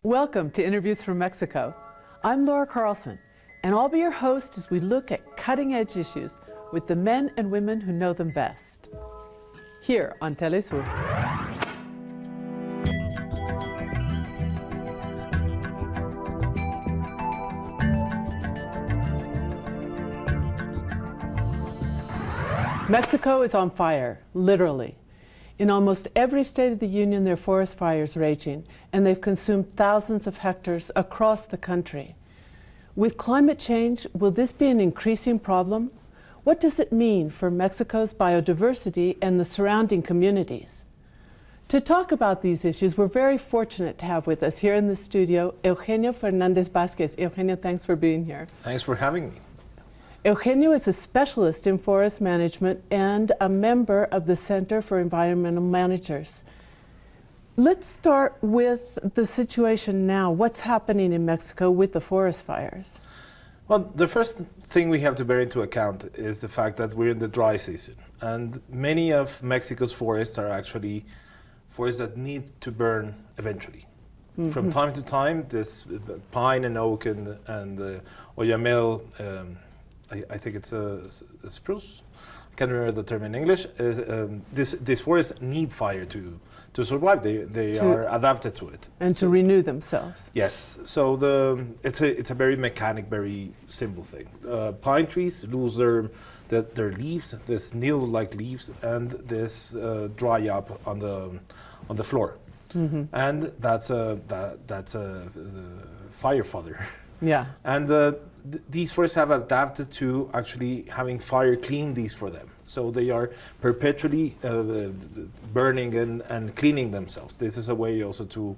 Welcome to Interviews from Mexico. I'm Laura Carlson, and I'll be your host as we look at cutting-edge issues with the men and women who know them best. Here on Telesur. Mexico is on fire, literally. In almost every state of the Union, there are forest fires raging, and they've consumed thousands of hectares across the country. With climate change, will this be an increasing problem? What does it mean for Mexico's biodiversity and the surrounding communities? To talk about these issues, we're very fortunate to have with us here in the studio Eugenio Fernandez Vazquez. Eugenio, thanks for being here. Thanks for having me. Eugenio is a specialist in forest management and a member of the Center for Environmental Managers. Let's start with the situation now. What's happening in Mexico with the forest fires? Well, the first thing we have to bear into account is the fact that we're in the dry season, and many of Mexico's forests are actually forests that need to burn eventually. Mm-hmm. From time to time, this pine and oak and oyamel, I think it's a spruce. I can't remember the term in English. This forest need fire to survive. They are adapted to it and to renew themselves. Yes. So it's a very mechanic, very simple thing. Pine trees lose their leaves, this needle-like leaves, and this dry up on the floor, mm-hmm. and that's a fire fodder. Yeah. And these forests have adapted to actually having fire clean these for them. So they are perpetually burning and cleaning themselves. This is a way also to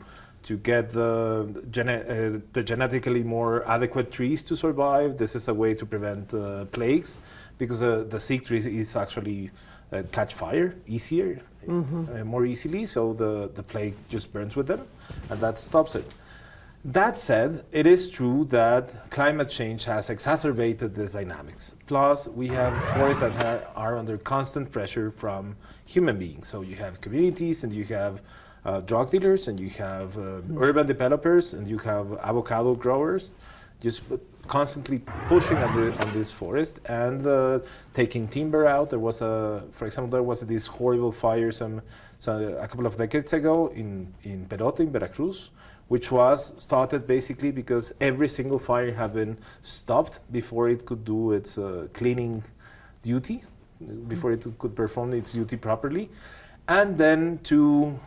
get the genetically more adequate trees to survive. This is a way to prevent plagues, because the sick trees is actually catch fire easier, mm-hmm. More easily. So the plague just burns with them, and that stops it. That said, it is true that climate change has exacerbated these dynamics. Plus, we have forests that are under constant pressure from human beings. So you have communities, and you have drug dealers, and you have urban developers, and you have avocado growers, just constantly pushing on this forest and taking timber out. There was for example, this horrible fire a couple of decades ago in Perote, in Veracruz, which was started basically because every single fire had been stopped before it could do its cleaning duty, before it could perform its duty properly. And then two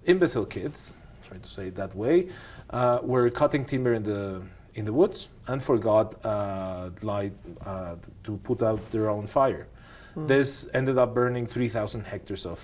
imbecile kids, trying to say it that way, were cutting timber in the woods and forgot to put out their own fire. This ended up burning 3,000 hectares of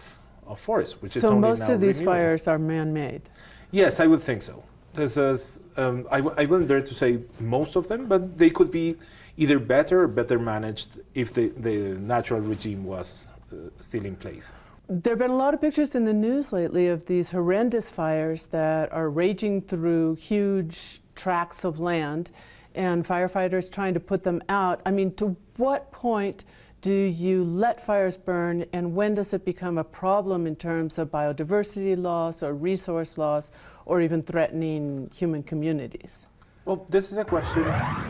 forest, which is only now So most of these renewable. fires are man-made? Yes, I would think so. I wouldn't dare to say most of them, but they could be either better or better managed if the natural regime was still in place. There have been a lot of pictures in the news lately of these horrendous fires that are raging through huge tracts of land and firefighters trying to put them out. I mean, to what point do you let fires burn, and when does it become a problem in terms of biodiversity loss or resource loss or even threatening human communities? Well, this is a question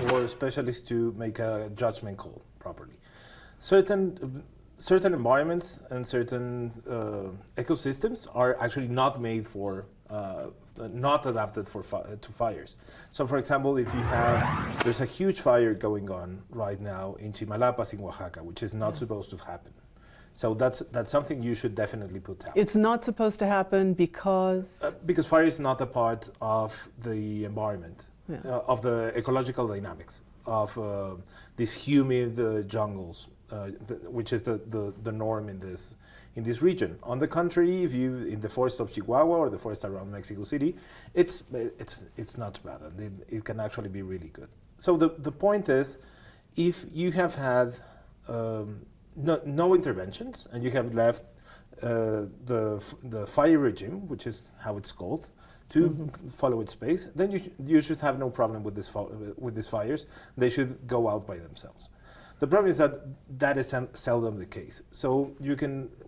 for specialists to make a judgment call properly. Certain environments and certain ecosystems are actually not made for, not adapted to fires. So, for example, if you there's a huge fire going on right now in Chimalapas in Oaxaca, which is not supposed to happen. So that's something you should definitely put out. It's not supposed to happen because? Because fire is not a part of the environment, of the ecological dynamics of these humid jungles, which is the norm in this region. On the contrary, if you in the forest of Chihuahua or the forest around Mexico City, it's not bad, and it can actually be really good. So the point is, if you have had no interventions and you have left the fire regime, which is how it's called, to follow its pace, then you should have no problem with these fires. They should go out by themselves. The problem is that is seldom the case. So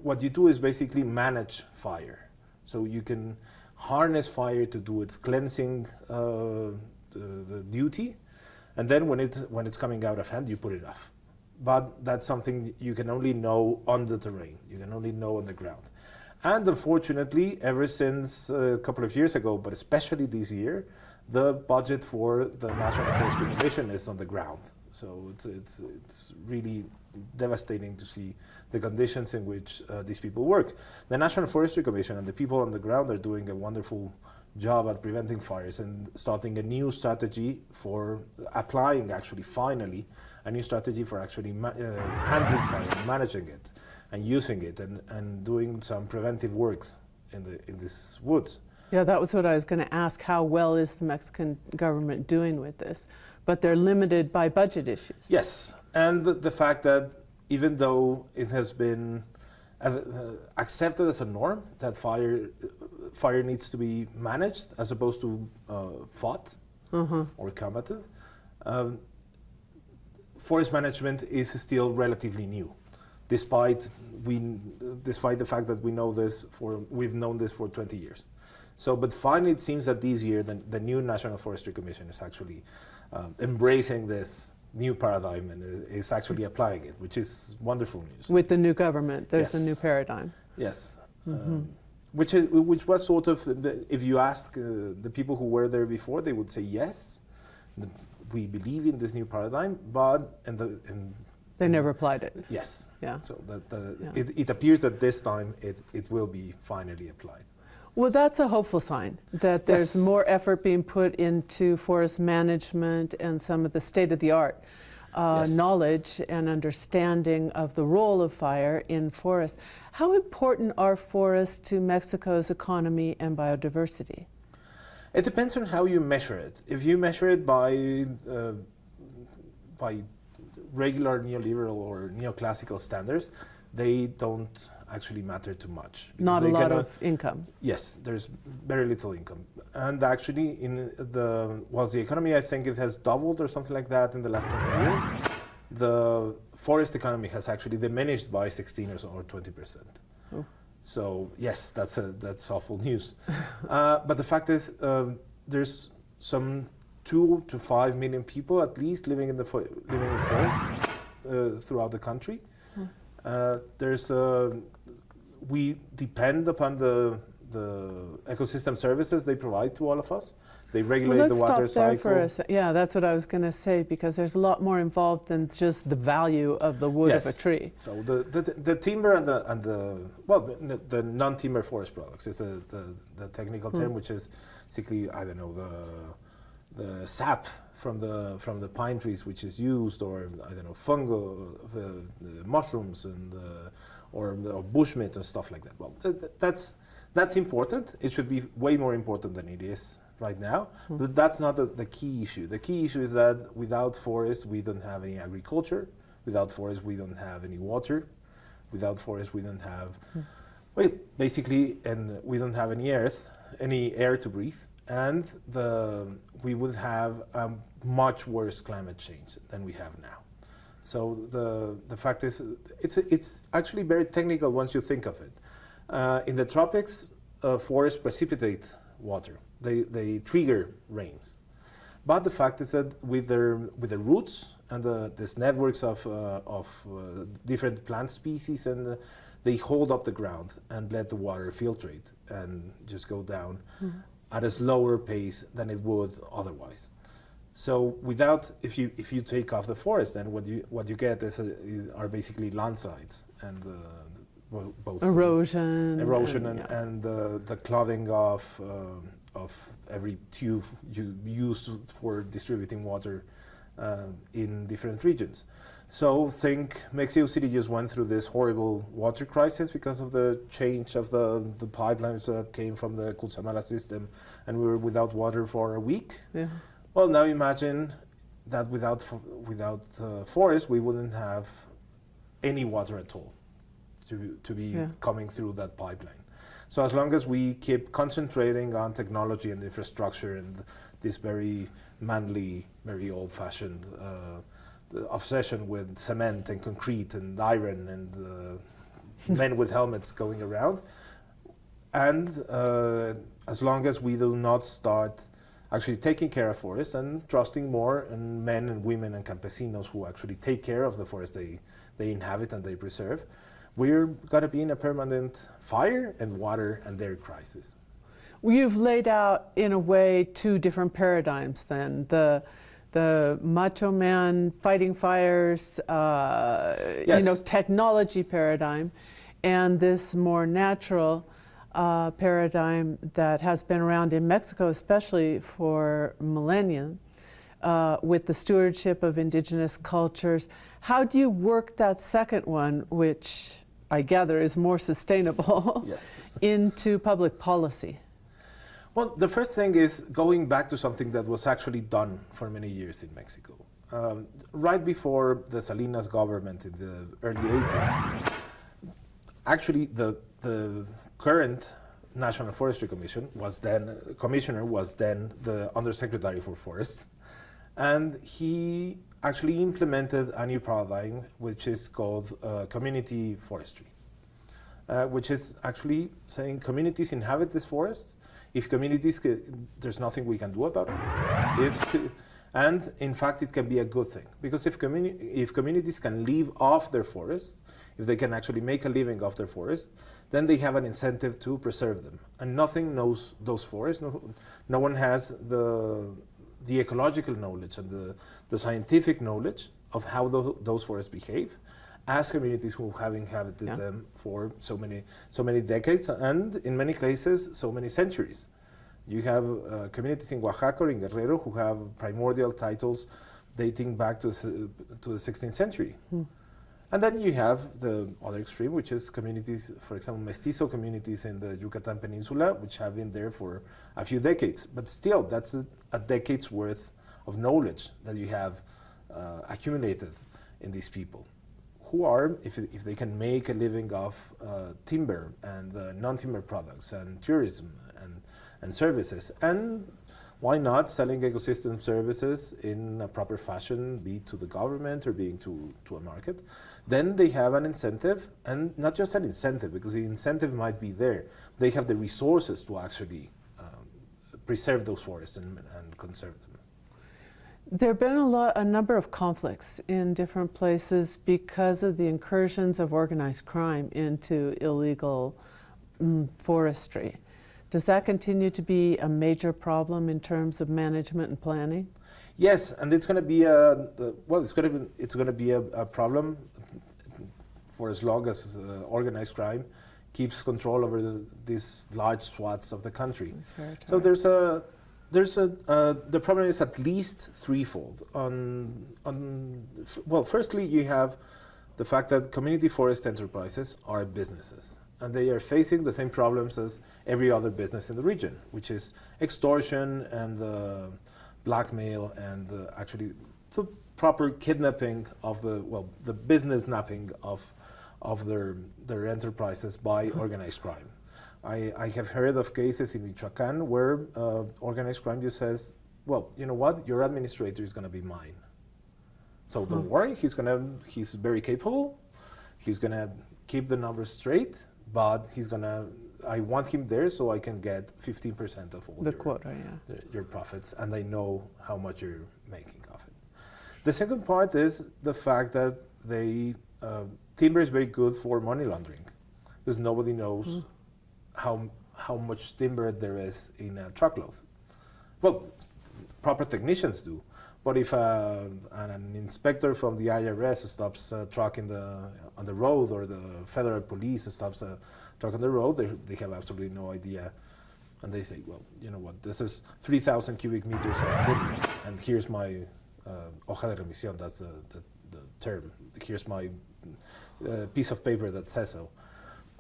what you do is basically manage fire. So you can harness fire to do its cleansing the duty, and then when it's coming out of hand, you put it off. But that's something you can only know on the terrain. You can only know on the ground. And unfortunately, ever since a couple of years ago, but especially this year, the budget for the National Forestry Commission is on the ground. So it's really devastating to see the conditions in which these people work. The National Forestry Commission and the people on the ground are doing a wonderful job at preventing fires and starting a new strategy for applying, actually, finally, a new strategy for actually handling fire and managing it and using it and doing some preventive works in these woods. Yeah, that was what I was going to ask. How well is the Mexican government doing with this? But they're limited by budget issues. Yes, and the fact that even though it has been accepted as a norm that fire needs to be managed as opposed to fought or combated, forest management is still relatively new, despite the fact that we've known this for 20 years. So, but finally, it seems that this year the new National Forestry Commission is actually embracing this new paradigm and is actually applying it, which is wonderful news. With the new government, there's Yes. a new paradigm. Yes, which was sort of, if you ask the people who were there before, they would say yes, we believe in this new paradigm, but They never applied it. yes. Yeah. So it appears that this time it will be finally applied. Well, that's a hopeful sign that there's Yes. more effort being put into forest management and some of the state-of-the-art Yes. knowledge and understanding of the role of fire in forests. How important are forests to Mexico's economy and biodiversity? It depends on how you measure it. If you measure it by regular neoliberal or neoclassical standards, they don't actually matter too much. Not a lot of income. Yes, there's very little income. And actually, the economy, I think it has doubled or something like that in the last 20 years. The forest economy has actually diminished by 16 or 20%. Oh. So yes, that's awful news. But the fact is, there's some 2 to 5 million people at least living in forests throughout the country. We depend upon the ecosystem services they provide to all of us. They regulate the water cycle. Yeah, that's what I was going to say, because there's a lot more involved than just the value of the wood of a tree. So the timber and the non-timber forest products is the technical term, which is basically, I don't know, the sap from the pine trees which is used, or I don't know, fungo, the mushrooms or bushmeat and stuff like that. Well, that's important. It should be way more important than it is right now. But that's not the key issue. The key issue is that without forest, we don't have any agriculture. Without forest, we don't have any water. Without forest, we don't have, and we don't have any air to breathe. And we would have a much worse climate change than we have now. So the fact is, it's actually very technical once you think of it. In the tropics, forests precipitate water. They trigger rains. But the fact is that with the roots and these networks of different plant species, and they hold up the ground and let the water filtrate and just go down at a slower pace than it would otherwise. So if you take off the forest, then what you get are basically landslides and both erosion and the clogging of every tube you use for distributing water in different regions. So think Mexico City just went through this horrible water crisis because of the change of the pipelines that came from the Cutzamala system, and we were without water for a week. Yeah. Well, now imagine that without forest, we wouldn't have any water at all to be coming through that pipeline. So as long as we keep concentrating on technology and infrastructure and this very manly, very old-fashioned the obsession with cement and concrete and iron and men with helmets going around, And as long as we do not start actually taking care of forests and trusting more in men and women and campesinos who actually take care of the forest they inhabit and they preserve, we're going to be in a permanent fire and water and air crisis. You've laid out, in a way, two different paradigms then. The macho man fighting fires, Yes. you know, technology paradigm, and this more natural paradigm that has been around in Mexico, especially for millennia, with the stewardship of indigenous cultures. How do you work that second one, which I gather is more sustainable, Yes. into public policy? Well, the first thing is going back to something that was actually done for many years in Mexico. Right before the Salinas government in the early 80s, actually the current National Forestry Commissioner was then the Undersecretary for Forests, and he actually implemented a new paradigm which is called community forestry, which is actually saying communities inhabit this forest. If communities, there's nothing we can do about it. And in fact, it can be a good thing, because if communities can live off their forests, if they can actually make a living off their forests, then they have an incentive to preserve them. And nothing knows those forests. No one has the ecological knowledge and the scientific knowledge of how those forests behave, as communities who have inhabited them for so many decades, and in many cases, so many centuries. You have communities in Oaxaca or in Guerrero who have primordial titles dating back to the 16th century. And then you have the other extreme, which is communities, for example, mestizo communities in the Yucatan Peninsula, which have been there for a few decades. But still, that's a decade's worth of knowledge that you have accumulated in these people, who are, if they can make a living off timber and non-timber products and tourism and services, and why not selling ecosystem services in a proper fashion, be it to the government or being to a market, then they have an incentive, and not just an incentive, because the incentive might be there. They have the resources to actually preserve those forests and conserve them. There have been a number of conflicts in different places because of the incursions of organized crime into illegal forestry. Does that continue to be a major problem in terms of management and planning? Yes, and it's going to be it's going to be a problem for as long as organized crime keeps control over these large swaths of the country. So the problem is at least threefold. Well, firstly, you have the fact that community forest enterprises are businesses, and they are facing the same problems as every other business in the region, which is extortion and blackmail and actually the proper kidnapping of the business napping of their enterprises by organized crime. I have heard of cases in Michoacán where organized crime just says, well, you know what, your administrator is going to be mine. So don't worry, he's very capable, he's going to keep the numbers straight, but I want him there so I can get 15% of all your profits, and I know how much you're making of it. The second part is the fact that timber is very good for money laundering, because nobody knows how much timber there is in a truckload. Well, proper technicians do, but if an inspector from the IRS stops a truck on the road, or the federal police stops a truck on the road, they have absolutely no idea. And they say, well, you know what, this is 3,000 cubic meters of timber, and here's my hoja de remisión, that's the term. Here's my piece of paper that says so.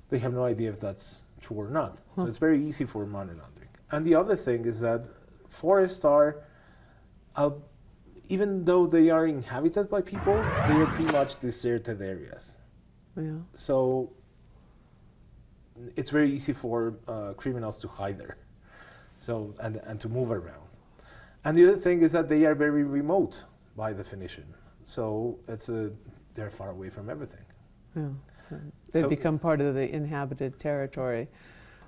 They have no idea if that's true or not. So it's very easy for money laundering. And the other thing is that forests are, even though they are inhabited by people, they are pretty much deserted areas. Yeah. So it's very easy for criminals to hide there, so and to move around. And the other thing is that they are very remote by definition. So they're far away from everything. Yeah. So they become part of the inhabited territory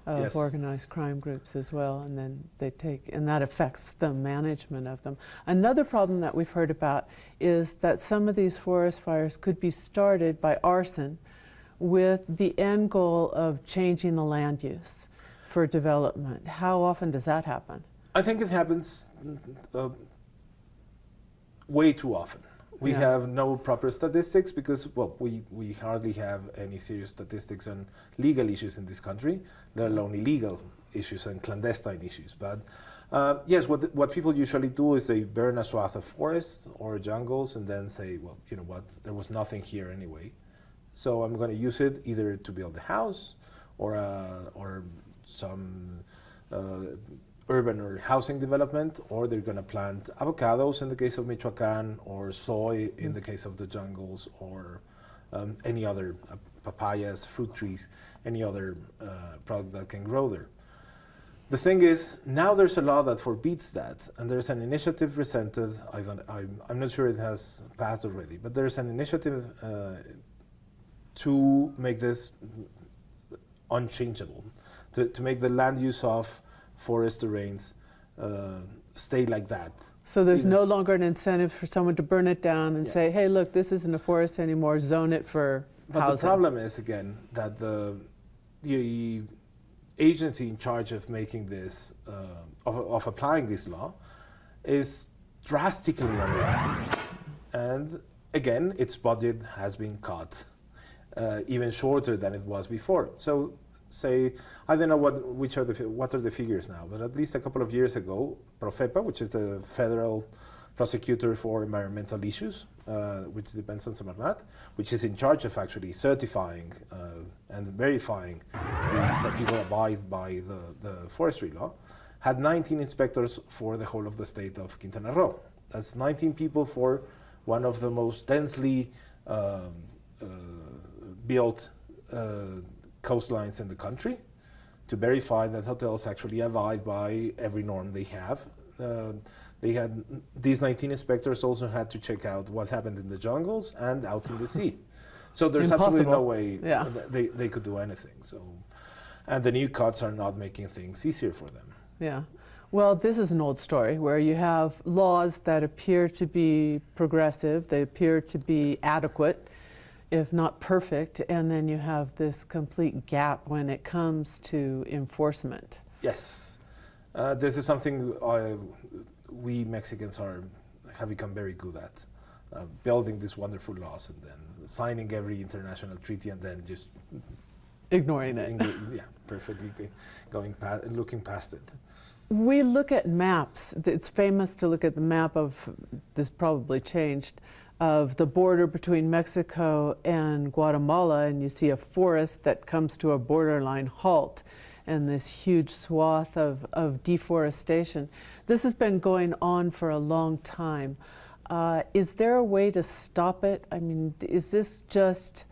of Yes. organized crime groups as well, and then they take, and that affects the management of them. Another problem that we've heard about is that some of these forest fires could be started by arson with the end goal of changing the land use for development. How often does that happen? I think it happens way too often. We Yeah. have no proper statistics because, well, we hardly have any serious statistics on legal issues in this country, let alone illegal issues and clandestine issues. But yes, what people usually do is they burn a swath of forests or jungles and then say, well, you know what, there was nothing here anyway. So I'm going to use it either to build a house or some urban or housing development, or they're going to plant avocados in the case of Michoacán, or soy in the case of the jungles, or any other papayas, fruit trees, any other product that can grow there. The thing is, now there's a law that forbids that, and there's an initiative presented, I'm not sure it has passed already, but there's an initiative to make this unchangeable, to make the land use of forest terrains stay like that. So there's Even- no longer an incentive for someone to burn it down and Yeah. say, hey, look, this isn't a forest anymore, zone it for But housing. the problem is, again, that the agency in charge of making this, of applying this law, is drastically undermanned. And again, its budget has been cut even shorter than it was before. So say, I don't know what are the figures now, but at least a couple of years ago, Profepa, which is the federal prosecutor for environmental issues, which depends on Semarnat, which is in charge of actually certifying and verifying that people abide by the forestry law, had 19 inspectors for the whole of the state of Quintana Roo. That's 19 people for one of the most densely built coastlines in the country, to verify that hotels actually abide by every norm they have. These 19 inspectors also had to check out what happened in the jungles and out in the sea. So there's absolutely no way Yeah. they could do anything. So, and the new cuts are not making things easier for them. Yeah. Well, this is an old story where you have laws that appear to be progressive, they appear to be adequate, if not perfect, and then you have this complete gap when it comes to enforcement. Yes, this is something we Mexicans have become very good at, building these wonderful laws and then signing every international treaty and then just Ignoring it. yeah, perfectly looking past it. We look at maps. It's famous to look at the map of, this probably changed, of the border between Mexico and Guatemala, and you see a forest that comes to a borderline halt and this huge swath of deforestation. This has been going on for a long time. Is there a way to stop it? I mean, is this just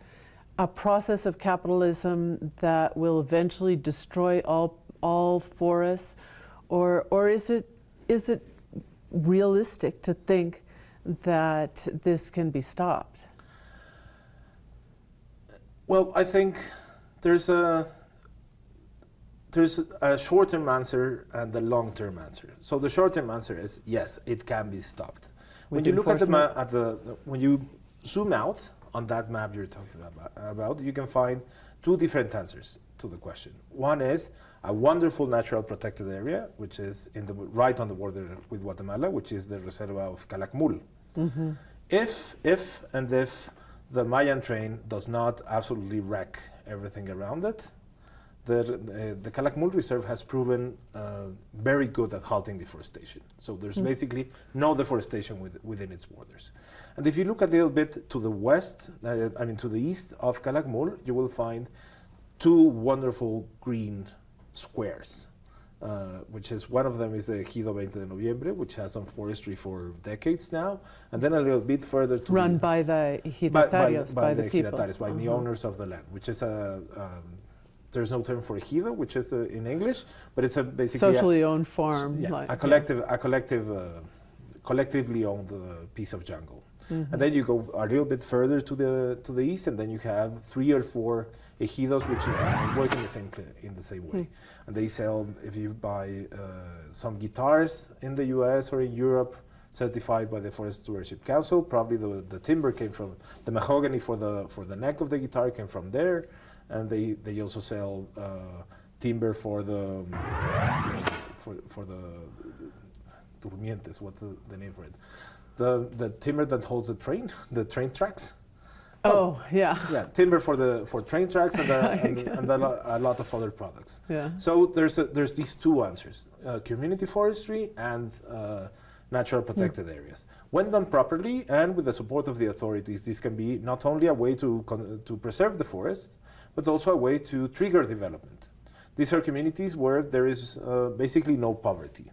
a process of capitalism that will eventually destroy all forests? Or is it realistic to think that this can be stopped? Well, I think there's a short-term answer and a long-term answer. So the short-term answer is yes, it can be stopped. When you look at when you zoom out on that map you're talking about, you can find two different answers to the question. One is a wonderful natural protected area, which is right on the border with Guatemala, which is the Reserva of Calakmul. Mm-hmm. If the Mayan train does not absolutely wreck everything around it, the Calakmul Reserve has proven very good at halting deforestation. So there's basically no deforestation within its borders. And if you look a little bit to the west, to the east of Calakmul, you will find two wonderful green squares, which is, one of them is the Ejido 20 de Noviembre, which has some forestry for decades now, and then a little bit further to run by the ejidatarios, by the people. By the owners of the land, which is there's no term for ejido, which is in English, but it's basically socially owned farm. collectively owned piece of jungle. And then you go a little bit further to the east, and then you have 3 or 4 ejidos which work in the same way. And they sell, if you buy some guitars in the US or in Europe, certified by the Forest Stewardship Council, probably the timber came from, the mahogany for the neck of the guitar came from there, and they also sell timber for the durmientes, what's the name for it? The timber that holds the train tracks. Oh, yeah. Yeah, timber for train tracks and a lot of other products. Yeah. So there's these 2 answers: community forestry and natural protected areas. When done properly and with the support of the authorities, this can be not only a way to preserve the forest, but also a way to trigger development. These are communities where there is basically no poverty.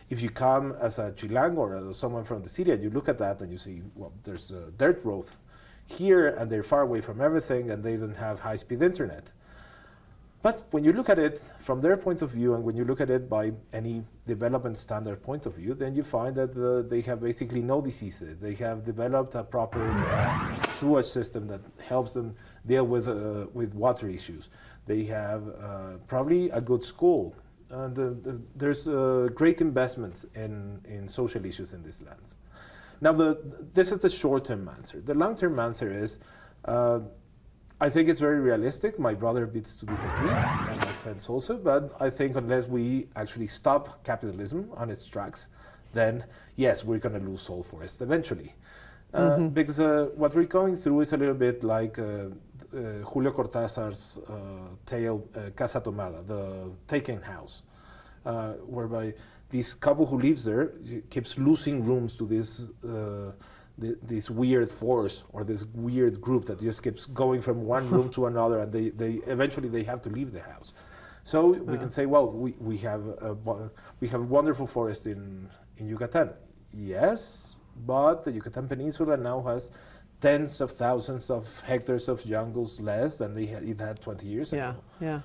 If you come as a Chilango or as someone from the city and you look at that and you see, well, there's dirt road here and they're far away from everything and they don't have high-speed internet. But when you look at it from their point of view and when you look at it by any development standard point of view, then you find that they have basically no diseases. They have developed a proper sewage system that helps them deal with water issues. They have probably a good school. And there's great investments in social issues in these lands. Now, this is the short-term answer. The long-term answer is, I think it's very realistic. My brother bids to disagree, and my friends also, but I think unless we actually stop capitalism on its tracks, then yes, we're going to lose all forest eventually. Because what we're going through is a little bit like Julio Cortázar's tale, Casa Tomada, the taken house, whereby this couple who lives there keeps losing rooms to this weird force or this weird group that just keeps going from one room to another, and they eventually have to leave the house. So we can say, well, we have wonderful forest in Yucatan. Yes, but the Yucatan Peninsula now has tens of thousands of hectares of jungles less than it had 20 years ago. Yeah.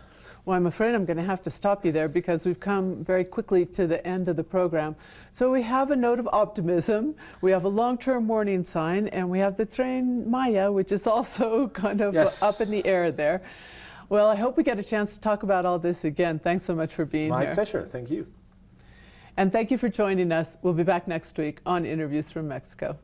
Well, I'm afraid I'm going to have to stop you there because we've come very quickly to the end of the program. So we have a note of optimism, we have a long-term warning sign, and we have the Tren Maya, which is also kind of up in the air there. Well, I hope we get a chance to talk about all this again. Thanks so much for being here. My pleasure. Thank you. And thank you for joining us. We'll be back next week on Interviews from Mexico.